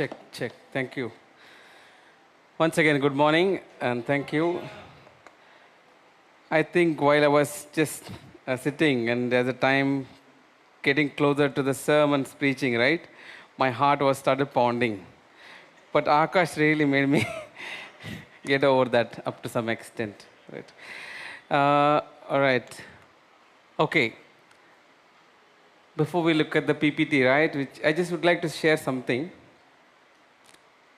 Check, check. Thank you. Once again, good morning and thank you. I think while I was just sitting and as the time getting closer to the sermon's preaching, right, my heart was started pounding. But Akash really made me get over that up to some extent. Right. All right. Okay. Before we look at the PPT, right, which I just would like to share something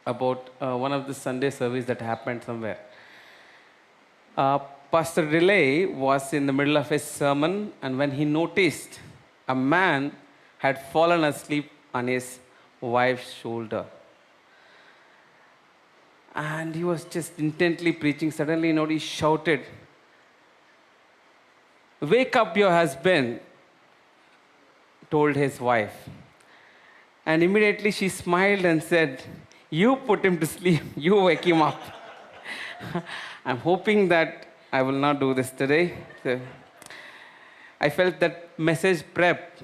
about one of the Sunday service that happened somewhere. Uh, Pastor Delay was in the middle of his sermon, and when he noticed a man had fallen asleep on his wife's shoulder, and he was just intently preaching. Suddenly, he shouted, "Wake up your husband," told his wife. And immediately she smiled and said, "You put him to sleep, you wake him up." I'm hoping that I will not do this today. So, I felt that message prep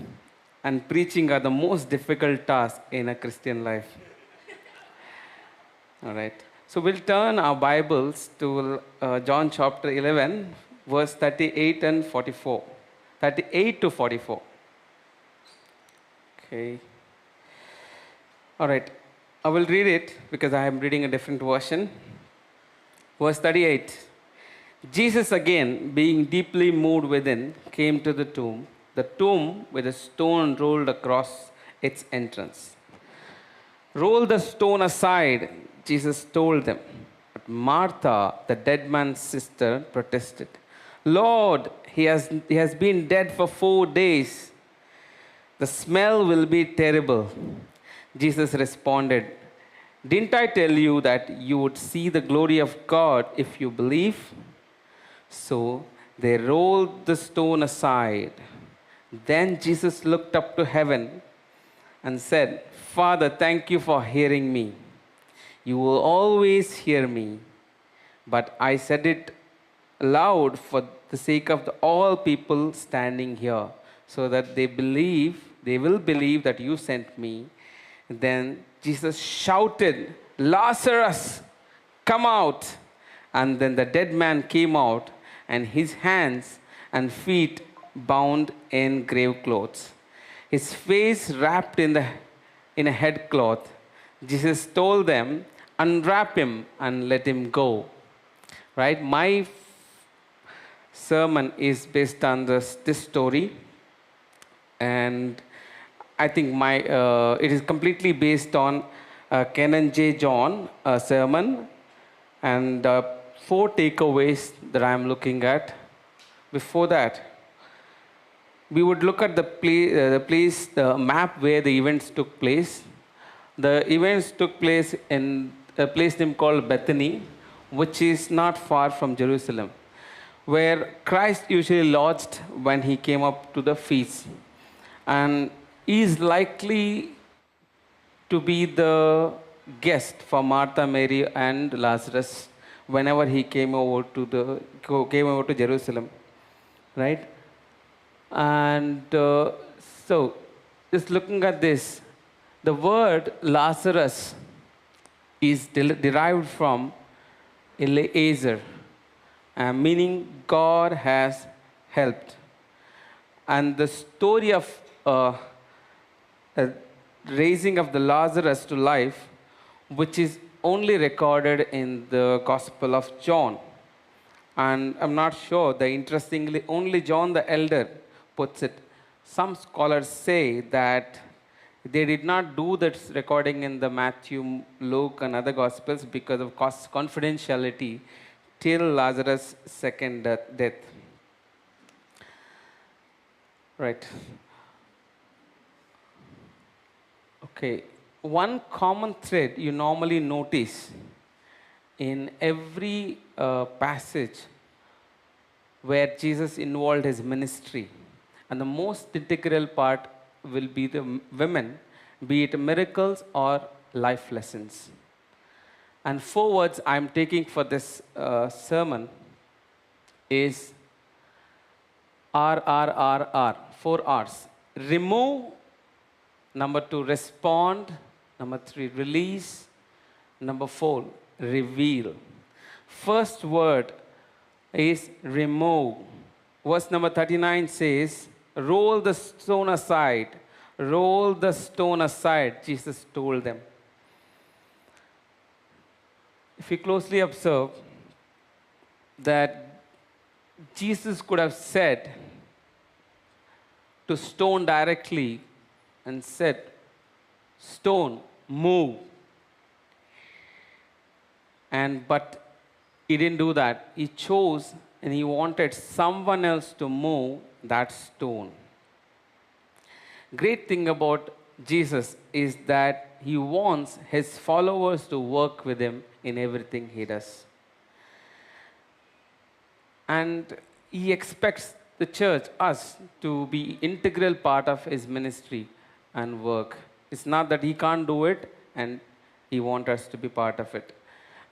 and preaching are the most difficult task in a Christian life. All right. So we'll turn our Bibles to John chapter 11, verse 38 and 44. 38 to 44. Okay. All right. I will read it because I am reading a different version. Verse 38. Jesus again, being deeply moved within, came to the tomb with a stone rolled across its entrance. "Roll the stone aside," Jesus told them. But Martha, the dead man's sister, protested. "Lord, he has been dead for 4 days. The smell will be terrible." Jesus responded, "Didn't I tell you that you would see the glory of God if you believe?" So they rolled the stone aside. Then Jesus looked up to heaven and said, "Father, thank you for hearing me. You will always hear me. But I said it aloud for the sake of all people standing here, so that they will believe that you sent me." Then Jesus shouted, "Lazarus, come out!" And then the dead man came out, and his hands and feet bound in grave clothes, his face wrapped in a headcloth. Jesus told them, "Unwrap him and let him go." Right? My sermon is based on this story, and I think it is completely based on Ken and J. John sermon, and 4 takeaways that I am looking at. Before that, we would look at the map where the events took place. The events took place in a place named called Bethany, which is not far from Jerusalem, where Christ usually lodged when he came up to the feast. And he is likely to be the guest for Martha, Mary, and Lazarus whenever he came over to Jerusalem, right? And so, just looking at this, the word Lazarus is derived from Eliezer, meaning God has helped. And the story of raising of the Lazarus to life, which is only recorded in the Gospel of John. And I'm not sure, interestingly, only John the Elder puts it. Some scholars say that they did not do that recording in the Matthew, Luke, and other Gospels because of confidentiality till Lazarus' second death. Right. Okay. One common thread you normally notice in every passage where Jesus involved his ministry, and the most integral part will be the women, be it miracles or life lessons. And 4 words I'm taking for this sermon is RRRR, 4 R's. Remove, number 2, respond, Number 3, release. Number 4, reveal. First word is remove. Verse number 39 says, roll the stone aside. Roll the stone aside, Jesus told them. If you closely observe, that Jesus could have said to stone directly and said, stone, move. But he didn't do that. He chose and he wanted someone else to move that stone. Great thing about Jesus is that he wants his followers to work with him in everything he does. And he expects the church, us, to be integral part of his ministry and work. It's not that he can't do it and he wants us to be part of it.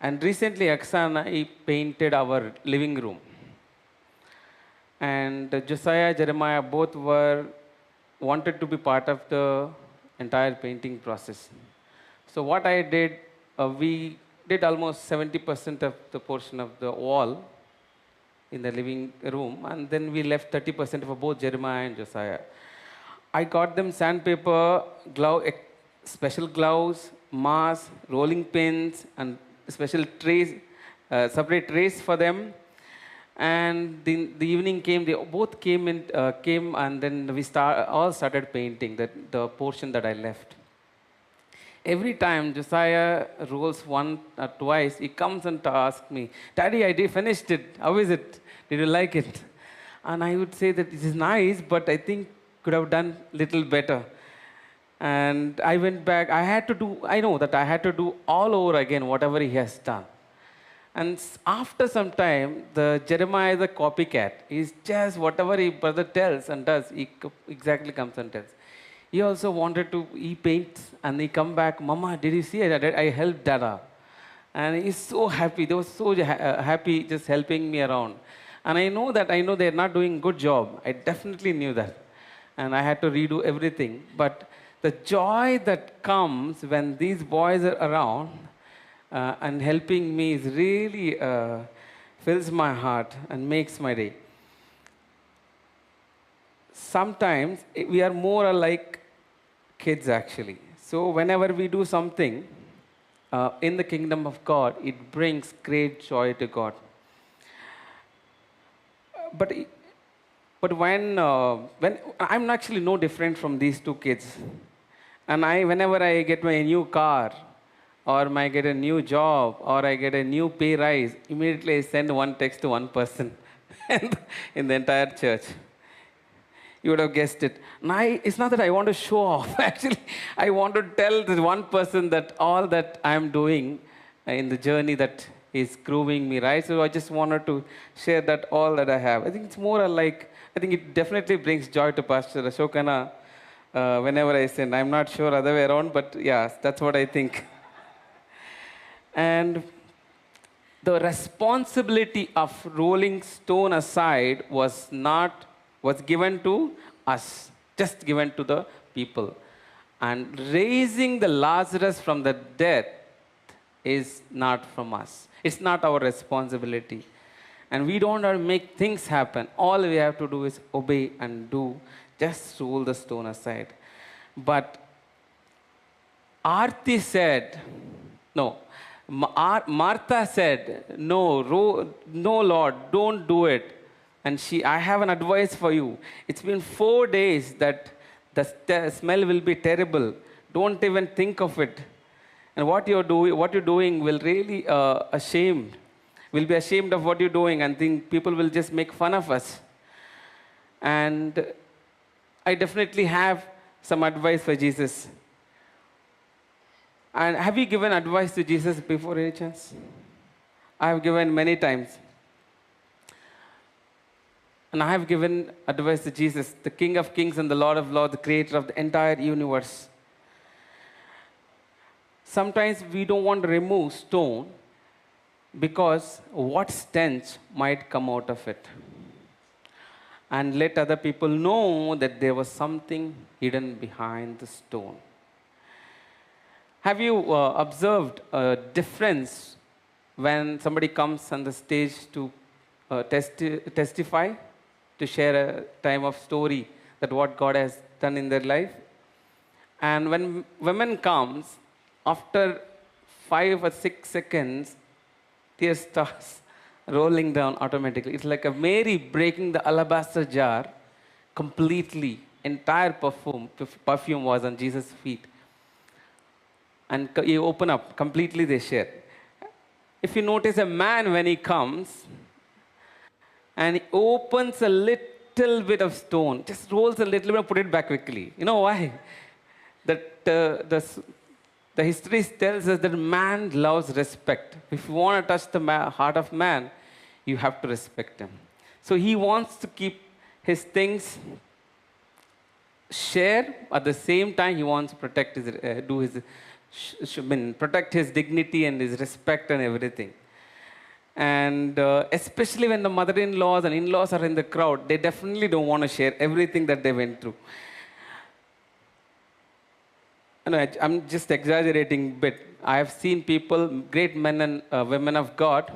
And recently, Aksa and I painted our living room. And Josiah, Jeremiah both wanted to be part of the entire painting process. So what I did, we did almost 70% of the portion of the wall in the living room, and then we left 30% for both Jeremiah and Josiah. I got them sandpaper, special gloves, mask, rolling pins, and special trays, separate trays for them. And the evening came, they both came and then we all started painting the portion that I left. Every time Josiah rolls one or twice, he comes and asks me, Daddy, I finished it. How is it? Did you like it? And I would say that this is nice, but I think could have done little better. And I went back. I know that I had to do all over again whatever he has done. And after some time, the Jeremiah is a copycat. He's just whatever his brother tells and does, he exactly comes and tells. He also he paints and he come back, Mama, did you see it? I helped Dada. And he's so happy. They were so happy just helping me around. And I know they're not doing a good job. I definitely knew that. And I had to redo everything. But the joy that comes when these boys are around and helping me is really fills my heart and makes my day. Sometimes we are more like kids actually. So whenever we do something in the kingdom of God, it brings great joy to God. But when I'm actually no different from these two kids, and whenever I get my new car, or I get a new job, or I get a new pay rise, immediately I send one text to one person in the entire church. You would have guessed it. It's not that I want to show off. Actually, I want to tell this one person that all that I'm doing in the journey that is grooming me, right? So I just wanted to share that all that I have. I think it's more like, I think it definitely brings joy to Pastor Ashokana whenever I send. I'm not sure other way around, but yeah, that's what I think. And the responsibility of rolling stone aside was given to us, just given to the people. And raising the Lazarus from the dead is not from us. It's not our responsibility. And we don't have to make things happen. All we have to do is obey and do. Just roll the stone aside. But Arti said, no. Martha said, no, Lord, don't do it. And I have an advice for you. It's been 4 days that the smell will be terrible. Don't even think of it. And what you're doing will really will be ashamed of what you're doing and think people will just make fun of us. And I definitely have some advice for Jesus. And have you given advice to Jesus before, any chance? I have given many times. And I have given advice to Jesus, the King of Kings and the Lord of Lords, the creator of the entire universe. Sometimes we don't want to remove stone because what stench might come out of it. And let other people know that there was something hidden behind the stone. Have you observed a difference when somebody comes on the stage to testify, to share a time of story that what God has done in their life? And when women comes, after 5 or 6 seconds, tears starts rolling down automatically. It's like a Mary breaking the alabaster jar completely. Entire perfume was on Jesus' feet. And you open up, completely they share. If you notice a man when he comes, and he opens a little bit of stone, just rolls a little bit and put it back quickly. You know why? That the history tells us that man loves respect. If you want to touch the heart of man, you have to respect him. So he wants to keep his things share. At the same time, he wants to protect his, protect his dignity and his respect and everything. And especially when the mother-in-laws and in-laws are in the crowd, they definitely don't want to share everything that they went through. I'm just exaggerating a bit. I have seen people, great men and women of God,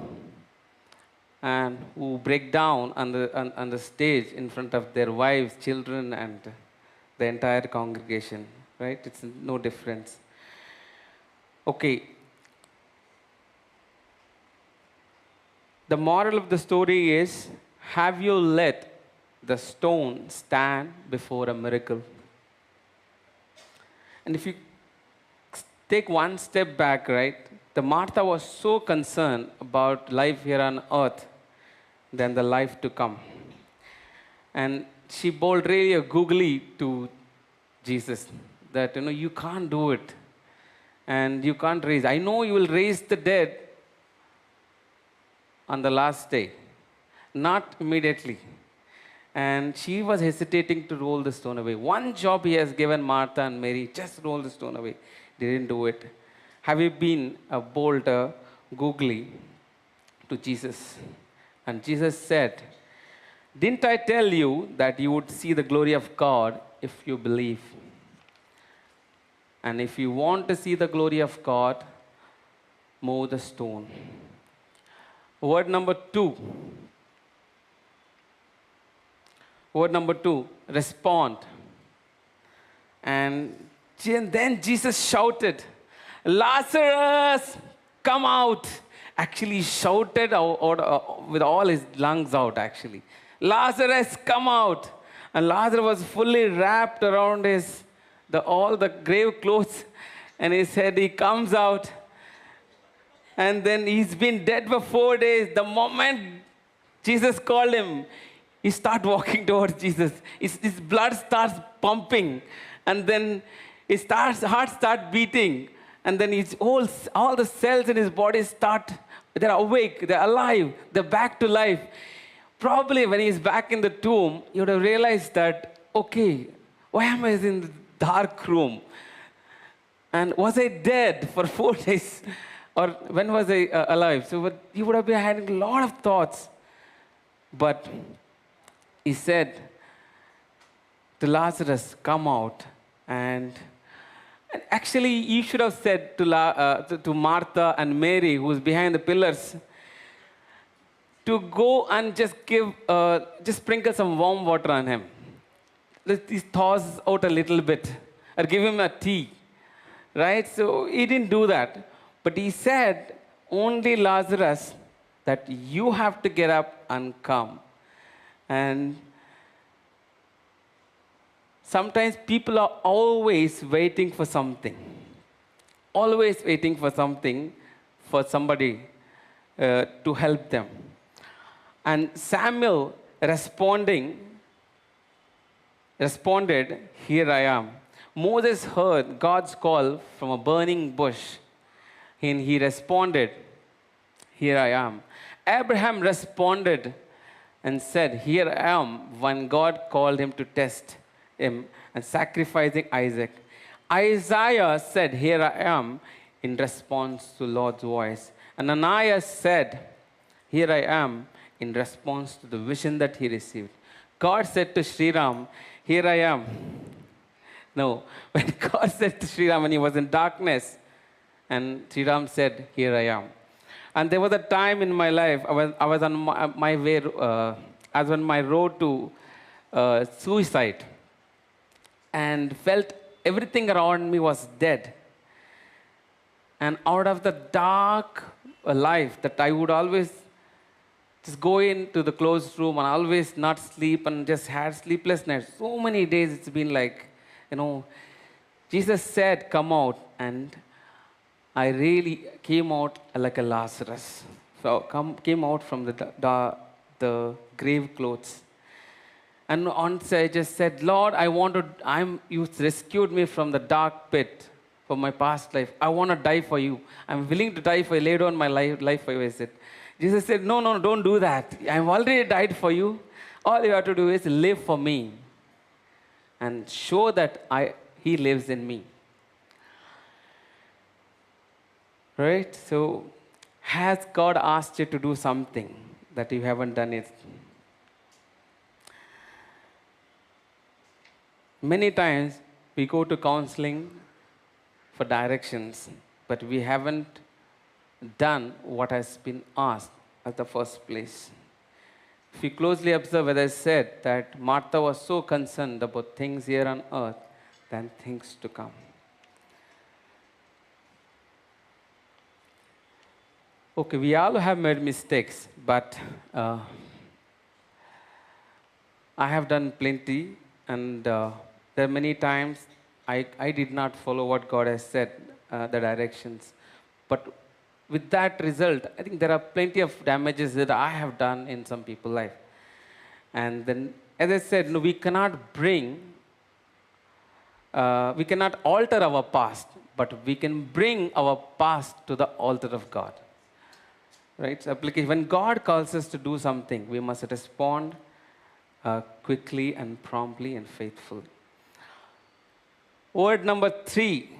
and who break down on the stage in front of their wives, children, and the entire congregation. Right? It's no difference. Okay. The moral of the story is, have you let the stone stand before a miracle? And if you take one step back, right, the Martha was so concerned about life here on earth than the life to come. And she bowled really a googly to Jesus that, you can't do it. And you can't raise. I know you will raise the dead on the last day, not immediately. And she was hesitating to roll the stone away. One job he has given Martha and Mary, just roll the stone away. Didn't do it. Have you been a bold googly to Jesus? And Jesus said, didn't I tell you that you would see the glory of God if you believe? And if you want to see the glory of God, move the stone. Word number 2. Word number 2, respond. And then Jesus shouted, Lazarus, come out. Actually, he shouted out with all his lungs out, actually. Lazarus, come out. And Lazarus was fully wrapped around all the grave clothes. And he said, he comes out. And then he's been dead for 4 days. The moment Jesus called him, he starts walking towards Jesus. His blood starts pumping. And then his heart starts beating. And then all the cells in his body they're awake, they're alive, they're back to life. Probably when he's back in the tomb, you would have realized that, okay, why am I in the dark room? And was I dead for 4 days? Or when was I alive? So he would have been having a lot of thoughts. But he said to Lazarus, come out. And actually, he should have said to Martha and Mary, who was behind the pillars, to go and just sprinkle some warm water on him. He thaws out a little bit, or give him a tea, right? So he didn't do that. But he said, only Lazarus, that you have to get up and come. And sometimes people are always waiting for something. Always waiting for something, for somebody to help them. And Samuel responded, here I am. Moses heard God's call from a burning bush. And he responded, here I am. Abraham responded and said, here I am, when God called him to test him and sacrificing Isaac. Isaiah said, here I am, in response to Lord's voice. And Ananias said, here I am, in response to the vision that he received. God said to Sreeram, here I am. No, when God said to Sreeram when he was in darkness, And Sreeram said, here I am. And there was a time in my life, I was on my way, I was on my road to suicide, and felt everything around me was dead. And out of the dark life that I would always just go into the closed room and always not sleep and just had sleepless nights. So many days it's been like, Jesus said, come out. And I really came out like a Lazarus. So came out from the grave clothes. And once I just said, Lord, you rescued me from the dark pit for my past life. I want to die for you. I'm willing to die for you. Lay down my life for you, I said. Jesus said, no, don't do that. I've already died for you. All you have to do is live for me and show that He lives in me. Right? So, has God asked you to do something that you haven't done it? Many times we go to counseling for directions, but we haven't done what has been asked at the first place. If you closely observe, as I said, that Martha was so concerned about things here on earth than things to come. Okay, we all have made mistakes, but I have done plenty, and there are many times I did not follow what God has said, the directions. But with that result, I think there are plenty of damages that I have done in some people's life. And then, as I said, we cannot alter our past, but we can bring our past to the altar of God. Right? So when God calls us to do something, we must respond quickly and promptly and faithfully. Word number 3,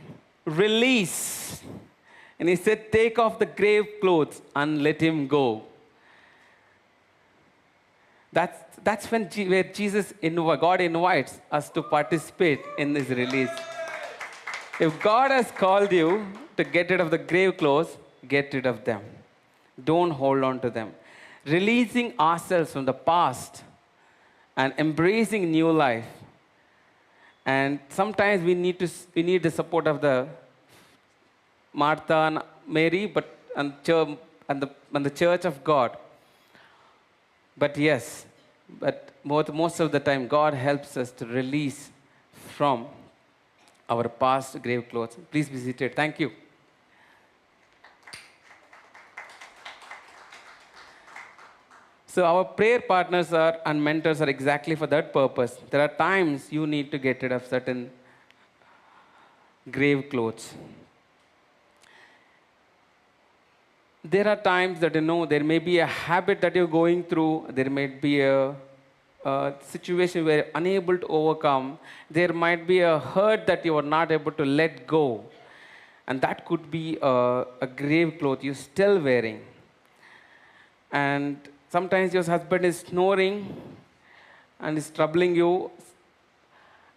release. And He said, take off the grave clothes and let him go. That's where God invites us to participate in this release. If God has called you to get rid of the grave clothes, get rid of them. Don't hold on to them. Releasing ourselves from the past and embracing new life. And sometimes we need the support of the Martha and Mary, and the church of God. But yes, most of the time, God helps us to release from our past grave clothes. Please be seated. Thank you. So our prayer partners and mentors are exactly for that purpose. There are times you need to get rid of certain grave clothes. There are times that there may be a habit that you're going through. There may be a situation where you're unable to overcome. There might be a hurt that you are not able to let go. And that could be a grave cloth you're still wearing. And sometimes your husband is snoring and is troubling you.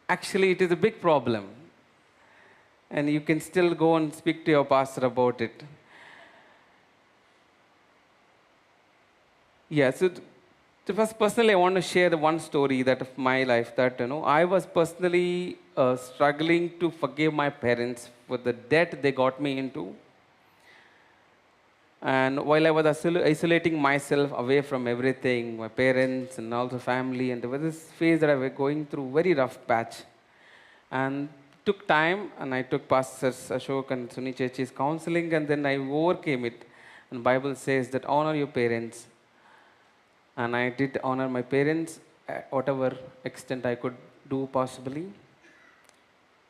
Actually, it is a big problem. And you can still go and speak to your pastor about it. Yeah, so first, personally, I want to share the one story of my life that, I was personally struggling to forgive my parents for the debt they got me into. And while I was isolating myself away from everything, my parents and also family, and there was this phase that I was going through, very rough patch. And it took time, and I took Pastors Ashok and Suni Chechi's counseling, and then I overcame it. And the Bible says that honor your parents. And I did honor my parents at whatever extent I could do possibly.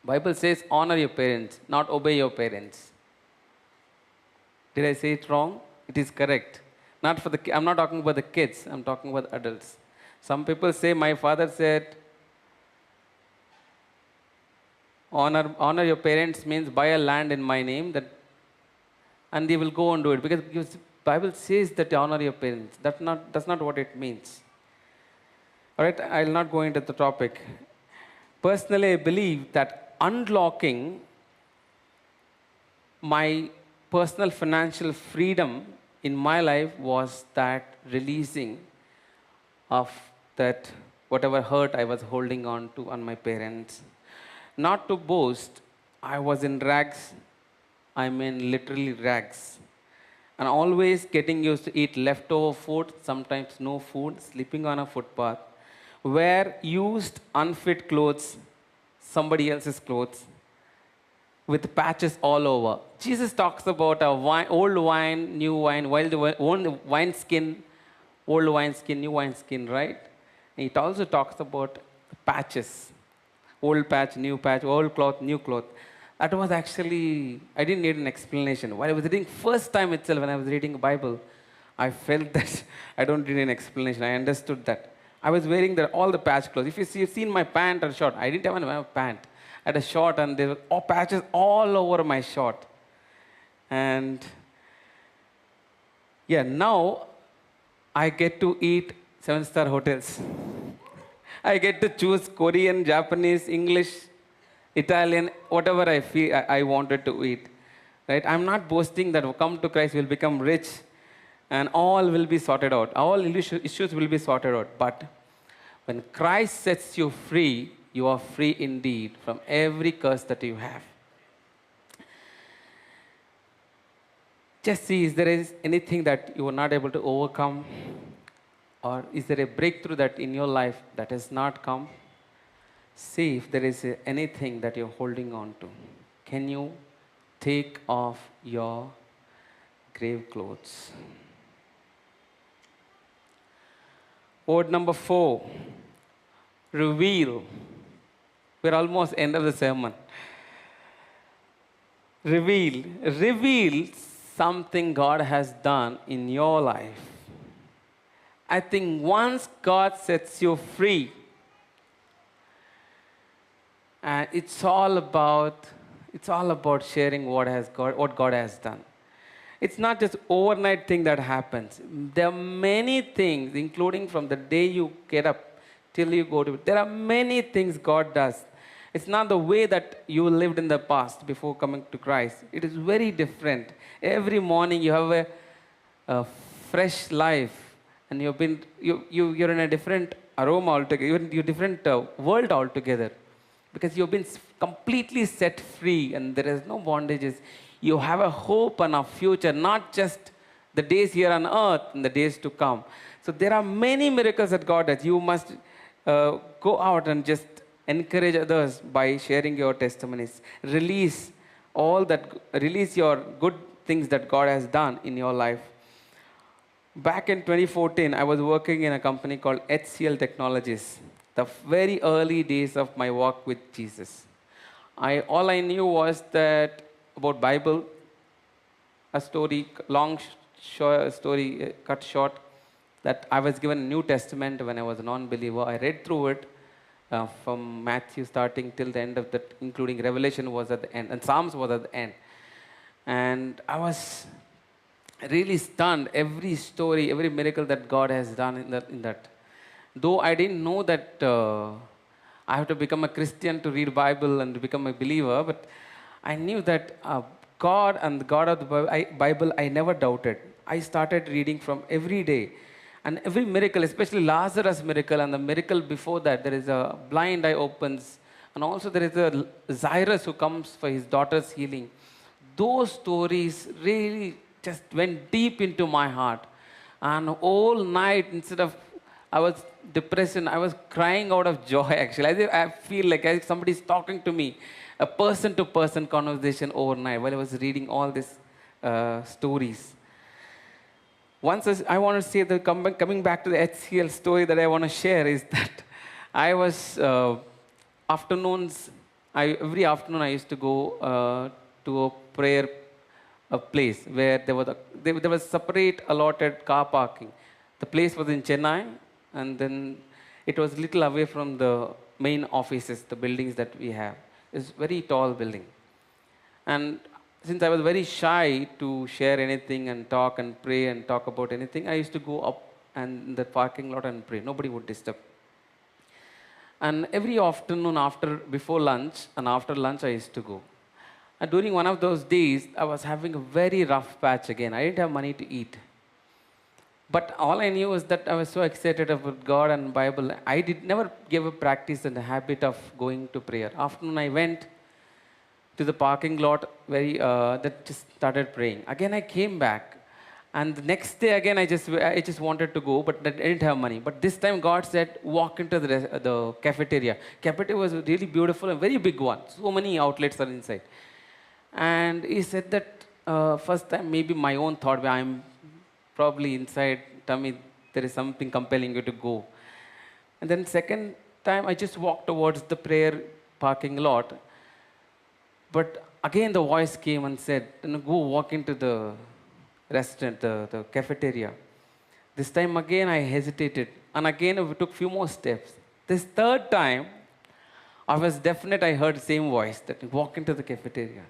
Bible says honor your parents, not obey your parents. Did I say it wrong? It is correct. I'm not talking about the kids. I'm talking about adults. Some people say, my father said, honor your parents means buy a land in my name, and they will go and do it. Because the Bible says that honor your parents. That's not what it means. All right, I'll not go into the topic. Personally, I believe that unlocking my personal financial freedom in my life was that releasing of that whatever hurt I was holding on to on my parents. Not to boast, I was in rags, I mean literally rags. And always getting used to eat leftover food, sometimes no food, sleeping on a footpath, wear used, unfit clothes, somebody else's clothes, with patches all over. Jesus talks about a wine, old wine, new wine, old wine skin, old wine skin, new wine skin, right? And it also talks about patches, old patch, new patch, old cloth, new cloth. That was actually, I didn't need an explanation. While I was reading first time itself, when I was reading the Bible, I felt that I don't need an explanation. I understood that. I was wearing all the patch clothes. If you've seen my pant or short, I didn't even have a pant. I had a short and there were all patches all over my short. And yeah, now I get to eat 7-star hotels. I get to choose Korean, Japanese, English, Italian, whatever I feel I wanted to eat. Right? I'm not boasting that come to Christ will become rich and all will be sorted out. All issues will be sorted out. But when Christ sets you free, you are free indeed from every curse that you have. Just see, is there anything that you are not able to overcome? Or is there a breakthrough that in your life that has not come? See if there is anything that you're holding on to. Can you take off your grave clothes? Word number 4, reveal. We're almost end of the sermon. Reveal. Reveal something God has done in your life. I think once God sets you free, and it's all about sharing what God has done. It's not just overnight thing that happens. There are many things, including from the day you get up till you go to bed. There are many things God does. It's not the way that you lived in the past before coming to Christ. It is very different. Every morning you have a fresh life, and you're in a different aroma altogether. You're different world altogether, because you've been completely set free, and there is no bondages. You have a hope and a future, not just the days here on earth and the days to come. So there are many miracles that God does. You must go out and just encourage others by sharing your testimonies. Release your good things that God has done in your life. Back in 2014, I was working in a company called HCL Technologies. The very early days of my walk with Jesus. All I knew was that about Bible, a story, story cut short, that I was given a New Testament when I was a non-believer. I read through it from Matthew starting till the end of that, including Revelation was at the end, and Psalms was at the end. And I was really stunned. Every story, every miracle that God has done in that. Though I didn't know that I have to become a Christian to read Bible and to become a believer, but I knew that God and the God of the Bible, I never doubted. I started reading from every day. And every miracle, especially Lazarus' miracle and the miracle before that, there is a blind eye opens. And also there is a Cyrus who comes for his daughter's healing. Those stories really just went deep into my heart. And all night, instead of I was depressed and I was crying out of joy, actually. I feel like somebody's talking to me, a person-to-person conversation overnight while I was reading all these stories. Once I want to say that coming back to the HCL story that I want to share is that I was afternoons, every afternoon I used to go to a prayer place where there was separate allotted car parking. The place was in Chennai, and then it was little away from the main offices, the buildings that we have. It's a very tall building. And since I was very shy to share anything and talk and pray and talk about anything, I used to go up and in the parking lot and pray. Nobody would disturb. And every afternoon before lunch and after lunch, I used to go. And during one of those days, I was having a very rough patch again. I didn't have money to eat. But all I knew was that I was so excited about God and Bible. I did never give a practice and a habit of going to prayer. Afternoon, I went to the parking lot that just started praying. Again, I came back, and the next day again I just wanted to go, but I didn't have money. But this time God said, walk into the cafeteria. Cafeteria was really beautiful and very big one. So many outlets are inside. And he said that first time maybe my own thought, I'm probably inside tummy, there is something compelling you to go. And then second time I just walked towards the prayer parking lot. But again the voice came and said, go walk into the restaurant, the cafeteria. This time again I hesitated. And again we took few more steps. This third time, I was definite I heard the same voice that walk into the cafeteria.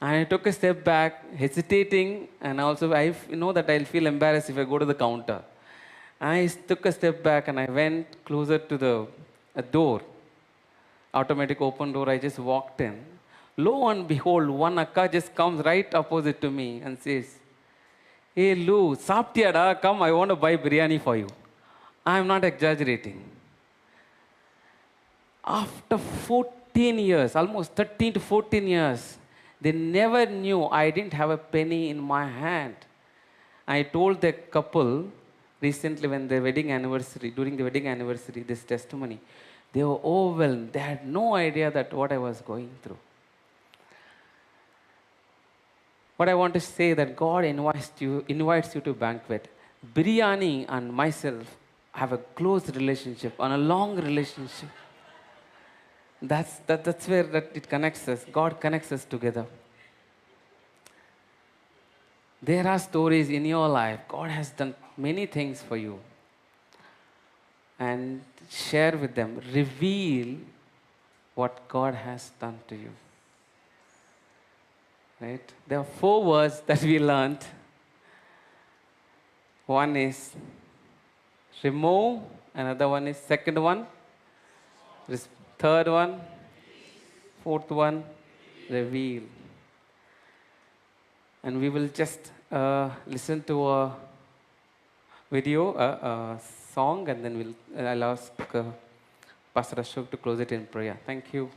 And I took a step back, hesitating, and also I know that I'll feel embarrassed if I go to the counter. I took a step back and I went closer to the door, automatic open door. I just walked in. Lo and behold, one akka just comes right opposite to me and says, "Hey Lou, saptiyada, come, I want to buy biryani for you." I'm not exaggerating. After 14 years, almost 13 to 14 years, they never knew I didn't have a penny in my hand. I told the couple recently when their wedding anniversary, during the wedding anniversary, this testimony, they were overwhelmed. They had no idea that what I was going through. What I want to say that God invites you to banquet. Biryani and myself have a close relationship, and a long relationship. That's where it connects us. God connects us together. There are stories in your life. God has done many things for you. And share with them. Reveal what God has done to you. Right? There are 4 words that we learned. One is remove. Another one is second one. Third one. Fourth one. Reveal. And we will just listen to a video, a song, and then I'll ask Pastor Ashok to close it in prayer. Thank you.